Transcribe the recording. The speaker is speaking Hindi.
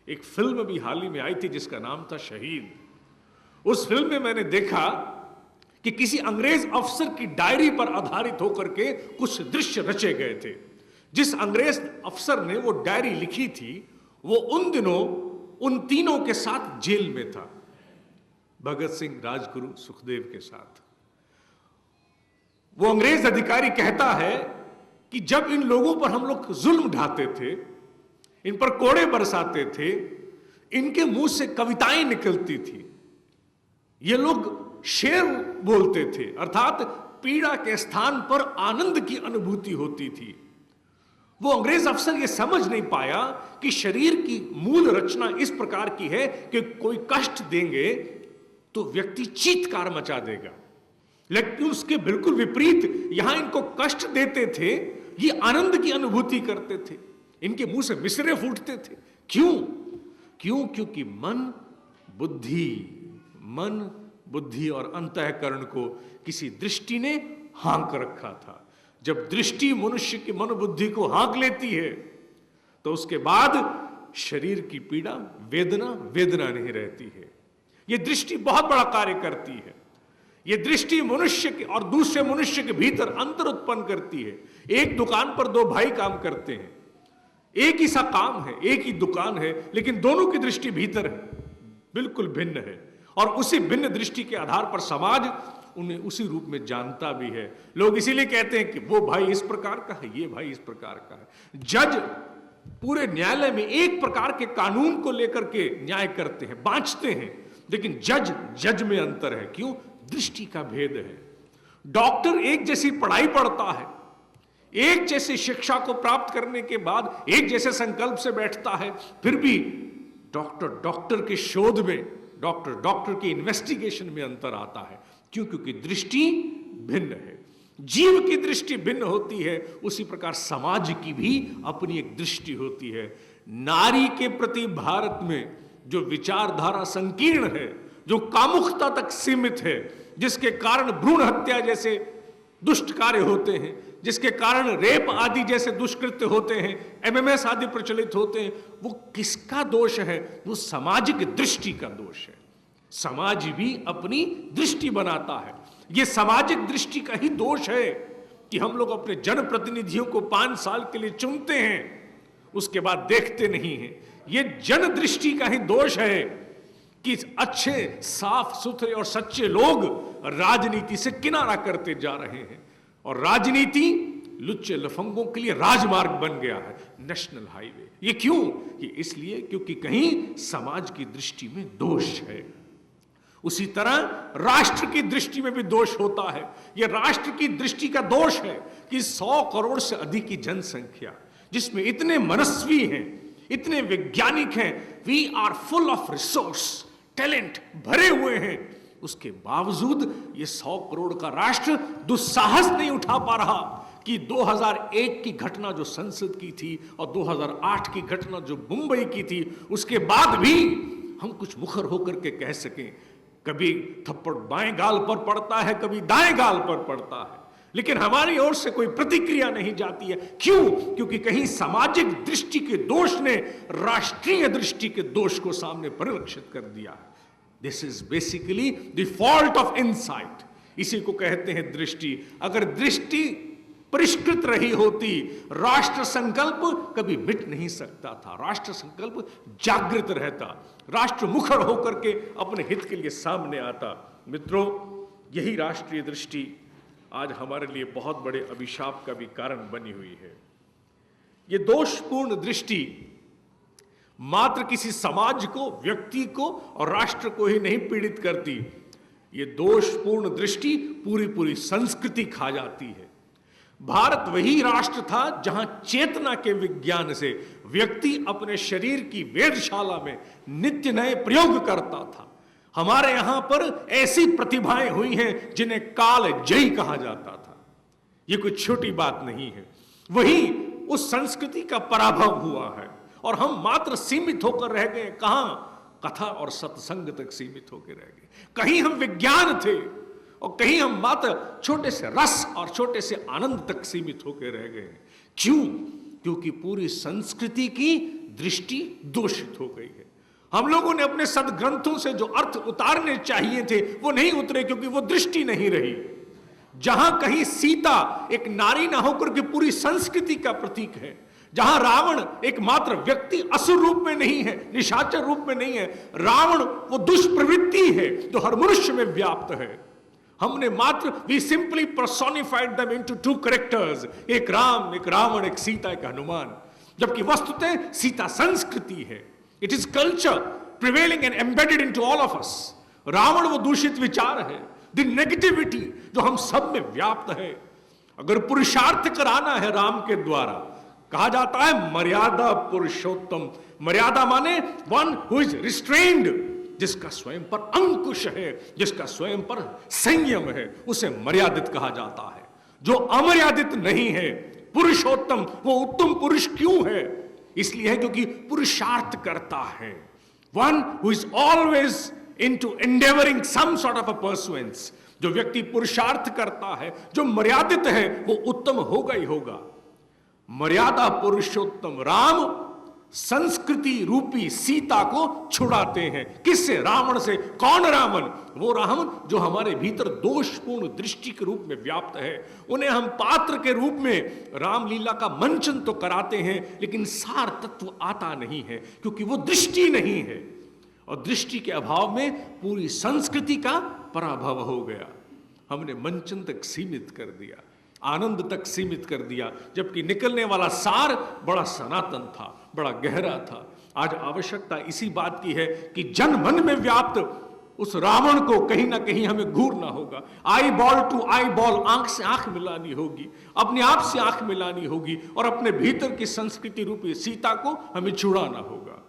एक फिल्म भी हाल ही में आई थी जिसका नाम था शहीद। उस फिल्म में मैंने देखा कि किसी अंग्रेज अफसर की डायरी पर आधारित होकर के कुछ दृश्य रचे गए थे। जिस अंग्रेज अफसर ने वो डायरी लिखी थी वो उन दिनों उन तीनों के साथ जेल में था, भगत सिंह, राजगुरु, सुखदेव के साथ। वो अंग्रेज अधिकारी कहता है कि जब इन लोगों पर हम लोग जुल्म ढाते थे, इन पर कोड़े बरसाते थे, इनके मुंह से कविताएं निकलती थी, ये लोग शेर बोलते थे, अर्थात पीड़ा के स्थान पर आनंद की अनुभूति होती थी। वो अंग्रेज अफसर ये समझ नहीं पाया कि शरीर की मूल रचना इस प्रकार की है कि कोई कष्ट देंगे तो व्यक्ति चीत्कार मचा देगा, लेकिन उसके बिल्कुल विपरीत यहां इनको कष्ट देते थे, ये आनंद की अनुभूति करते थे, इनके मुंह से मिसरे फूटते थे। क्योंकि मन बुद्धि और अंतःकरण को किसी दृष्टि ने हाँक रखा था। जब दृष्टि मनुष्य की मन बुद्धि को हाँक लेती है तो उसके बाद शरीर की पीड़ा वेदना नहीं रहती है। यह दृष्टि बहुत बड़ा कार्य करती है। यह दृष्टि मनुष्य के और दूसरे मनुष्य के भीतर अंतर उत्पन्न करती है। एक दुकान पर दो भाई काम करते हैं, एक ही सा काम है, एक ही दुकान है, लेकिन दोनों की दृष्टि भीतर है, बिल्कुल भिन्न है। और उसी भिन्न दृष्टि के आधार पर समाज उन्हें उसी रूप में जानता भी है। लोग इसीलिए कहते हैं कि वो भाई इस प्रकार का है, ये भाई इस प्रकार का है। जज पूरे न्यायालय में एक प्रकार के कानून को लेकर के न्याय करते हैं, बांचते हैं, लेकिन जज में अंतर है। क्यों? दृष्टि का भेद है। डॉक्टर एक जैसी पढ़ाई पढ़ता है, एक जैसी शिक्षा को प्राप्त करने के बाद एक जैसे संकल्प से बैठता है, फिर भी डॉक्टर के शोध में, डॉक्टर की इन्वेस्टिगेशन में अंतर आता है। क्यों? क्योंकि दृष्टि भिन्न है। जीव की दृष्टि भिन्न होती है, उसी प्रकार समाज की भी अपनी एक दृष्टि होती है। नारी के प्रति भारत में जो विचारधारा संकीर्ण है, जो कामुकता तक सीमित है, जिसके कारण भ्रूण हत्या जैसे दुष्ट कार्य होते हैं, जिसके कारण रेप आदि जैसे दुष्कृत्य होते हैं, एमएमएस आदि प्रचलित होते हैं, वो किसका दोष है? वो सामाजिक दृष्टि का दोष है। समाज भी अपनी दृष्टि बनाता है। ये सामाजिक दृष्टि का ही दोष है कि हम लोग अपने जनप्रतिनिधियों को 5 साल के लिए चुनते हैं, उसके बाद देखते नहीं हैं। ये जन दृष्टि का ही दोष है कि अच्छे, साफ सुथरे और सच्चे लोग राजनीति से किनारा करते जा रहे हैं और राजनीति लुच्चे लफंगों के लिए राजमार्ग बन गया है, नेशनल हाईवे। ये क्यों? ये इसलिए क्योंकि कहीं समाज की दृष्टि में दोष है। उसी तरह राष्ट्र की दृष्टि में भी दोष होता है। यह राष्ट्र की दृष्टि का दोष है कि 100 करोड़ से अधिक की जनसंख्या, जिसमें इतने मनस्वी हैं, इतने वैज्ञानिक हैं, we are full of resource, talent भरे हुए हैं, उसके बावजूद ये 100 करोड़ का राष्ट्र दुस्साहस नहीं उठा पा रहा कि 2001 की घटना जो संसद की थी और 2008 की घटना जो मुंबई की थी, उसके बाद भी हम कुछ मुखर होकर के कह सकें। कभी थप्पड़ बाएं गाल पर पड़ता है, कभी दाएं गाल पर पड़ता है, लेकिन हमारी ओर से कोई प्रतिक्रिया नहीं जाती है। क्यों? क्योंकि कहीं सामाजिक दृष्टि के दोष ने राष्ट्रीय दृष्टि के दोष को सामने परिलक्षित कर दिया है। This is basically the fault of insight. इसी को कहते हैं दृष्टि। अगर दृष्टि परिष्कृत रही होती, राष्ट्र संकल्प कभी मिट नहीं सकता था। राष्ट्र संकल्प जागृत रहता, राष्ट्र मुखर होकर के अपने हित के लिए सामने आता। मित्रों, यही राष्ट्रीय दृष्टि आज हमारे लिए बहुत बड़े अभिशाप का भी कारण बनी हुई है। ये दोषपूर्ण दृष्टि मात्र किसी समाज को, व्यक्ति को और राष्ट्र को ही नहीं पीड़ित करती, ये दोषपूर्ण दृष्टि पूरी संस्कृति खा जाती है। भारत वही राष्ट्र था जहां चेतना के विज्ञान से व्यक्ति अपने शरीर की वेधशाला में नित्य नए प्रयोग करता था। हमारे यहां पर ऐसी प्रतिभाएं हुई हैं जिन्हें काल जयी कहा जाता था। यह कोई छोटी बात नहीं है। वही उस संस्कृति का पराभव हुआ है और हम मात्र सीमित होकर रह गए। कहां? कथा और सत्संग तक सीमित होकर रह गए। कहीं हम विज्ञान थे और कहीं हम मात्र छोटे से रस और छोटे से आनंद तक सीमित होकर रह गए। क्यों? क्योंकि पूरी संस्कृति की दृष्टि दूषित हो गई है। हम लोगों ने अपने सदग्रंथों से जो अर्थ उतारने चाहिए थे वो नहीं उतरे, क्योंकि वो दृष्टि नहीं रही। जहां कहीं सीता एक नारी ना होकर के पूरी संस्कृति का प्रतीक है, जहां रावण एकमात्र व्यक्ति असुर रूप में नहीं है, निशाचर रूप में नहीं है, रावण वो दुष्प्रवृत्ति है जो हर मनुष्य में व्याप्त है। हमने मात्र we simply personified them into two characters, एक राम, एक रावण, एक सीता, एक हनुमान, जबकि वस्तुतः सीता संस्कृति है। It is culture prevailing and embedded into all of us. Ravan वो दूषित विचार है, द नेगेटिविटी जो हम सब में व्याप्त है। अगर पुरुषार्थ कराना है राम के द्वारा, कहा जाता है मर्यादा पुरुषोत्तम। मर्यादा माने वन हु इज रिस्ट्रेन्ड, जिसका स्वयं पर अंकुश है, जिसका स्वयं पर संयम है, उसे मर्यादित कहा जाता है। जो अमर्यादित नहीं है, पुरुषोत्तम, वो उत्तम पुरुष क्यों है? इसलिए है क्योंकि पुरुषार्थ करता है। One who is always into endeavoring some sort of a pursuance. जो व्यक्ति पुरुषार्थ करता है, जो मर्यादित है, वो उत्तम होगा ही होगा। मर्यादा पुरुषोत्तम राम संस्कृति रूपी सीता को छुड़ाते हैं। किससे? रावण से। कौन रावण? वो रावण जो हमारे भीतर दोषपूर्ण दृष्टि के रूप में व्याप्त है। उन्हें हम पात्र के रूप में रामलीला का मंचन तो कराते हैं, लेकिन सार तत्व आता नहीं है, क्योंकि वो दृष्टि नहीं है। और दृष्टि के अभाव में पूरी संस्कृति का पराभव हो गया। हमने मंचन तक सीमित कर दिया, आनंद तक सीमित कर दिया, जबकि निकलने वाला सार बड़ा सनातन था, बड़ा गहरा था। आज आवश्यकता इसी बात की है कि जन मन में व्याप्त उस रावण को कहीं ना कहीं हमें घूरना होगा। Eyeball to eyeball, आंख से आंख मिलानी होगी, अपने आप से आंख मिलानी होगी, और अपने भीतर की संस्कृति रूपी सीता को हमें छुड़ाना होगा।